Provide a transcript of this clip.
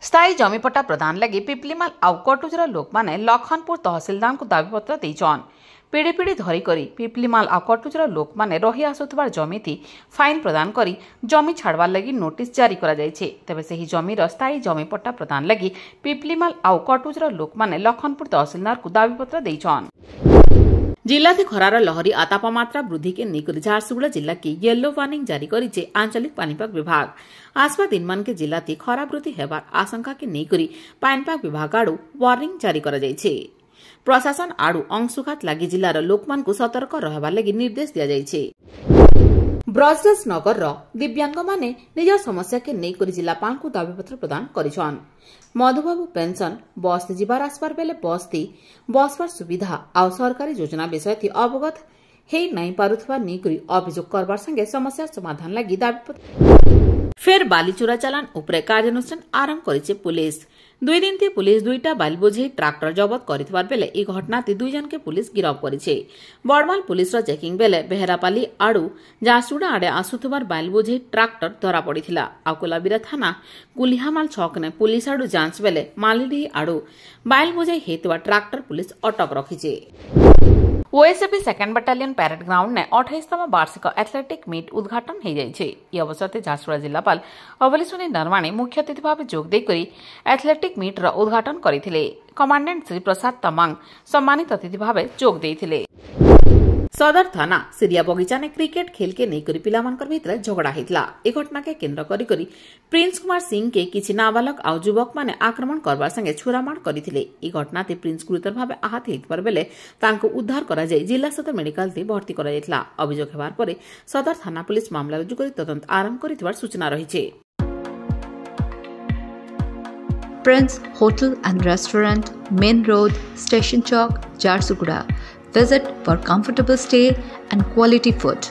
स्थायी जमीपट्टा प्रदान लगी पिपलीमाल आउ कटुजर लोक माने लखनपुर तहसिलदार को दाबीपत्र देछन। पीढ़ी पीढ़ी धरिकरी पिपलीमाल आउ कटुजर लोक माने रही आसुथबार जमी थी फाइन प्रदान करी जमी छाड़वार लगी नोटिस जारी करा जायछे। तेबे सेही जमीर स्थायी जमीपट्टा प्रदान लगी पिपलीमाल आउ कटुजर लोक माने लखनपुर तहसिलदार को दाबीपत्र देछन। जिला थी खरार लहरी आ तापमात्रा वृद्धि के नेकरी झारसुगुड़ा जिला की येलो वार्निंग जारी करिछे आंचलिक पानीपाग विभाग। आसपा दिनमान के जिला थी खरा वृद्धि हेबार आशंका के नेकरी पानीपाग विभाग आड़ू वार्निंग जारी करा जायछे। प्रशासन आड़ू अंशुघात लगी जिलार लोकमान को सतर्क रहबार लगी निर्देश दिया जायछे। ब्रजराज नगर दिव्यांग माने निज समस्या के नेकरी जिलापाल को दाबीपत्र प्रदान करिछन। मधुबाबू पेंशन बस जीवार आसबार बेले बसबार सुविधा आउ सरकारी योजना विषय थी अवगत हेई नहीं पारुथबा नेकरी अभियोग करबार संगे समस्या समाधान लगी दाबीपत्र फेर बाली चोरा चालान उपरे कार्यानुष्ठान आरंभ करिछे पुलिस। 2 दिन थी पुलिस 2टा बाली बोझेई ट्राक्टर जबत करिथबार बेले ए घटना थी 2 जन के पुलिस गिरफ करिछे। बड़माल पुलिस रो चेकिंग बेले बेहरापाली आड़ू झारसुगुड़ा आड़े आसुथबार बाली बोझेई ट्राक्टर धरा पड़िथिला। आकुलाबिरा थाना कुलिहामाल छक ने पुलिस आड़ू जांच बेले मालिडीही आड़ू बाली बोझेई हेतुआ ट्राक्टर पुलिस अटक रखिछे। OSAP 2nd battalion parade ground ने 28तम वार्षिक एथलेटिक मीट उद्घाटन हो जाइछे। ई अवसर में झारसुगुड़ा जिलापाल अवलीसुनी नरवाणे मुख्य अतिथि भाव जोग देकरी एथलेटिक मीट रा उद्घाटन करिथिले। कमांडेंट श्री प्रसाद तमांग सम्मानित अतिथि भाव जोग देइथिले। सदर थाना सिरिया बगीचा ने क्रिकेट खेल के नेकरी पिलामानकर भितर झगड़ा होता। ए घटना के केन्द्र करी प्रिंस कुमार सिंह के किछि नाबालक आउ युवक माने आक्रमण करबार संगे छुरामार करथिले। ए घटना ते प्रिंस गुरुतर भाव आहत होइतबार बेले तांको उद्धार करा जाय जिला सदर मेडिकल ते भर्ती करा जायतिला। अभियोग हेबार परे सदर थाना पुलिस मामला रुजु करी तदंत आरंभ करितबार सूचना रहिछे। Prince Hotel and Restaurant, Main Road, Station Chowk, Jharsuguda. Visit for comfortable stay and quality food.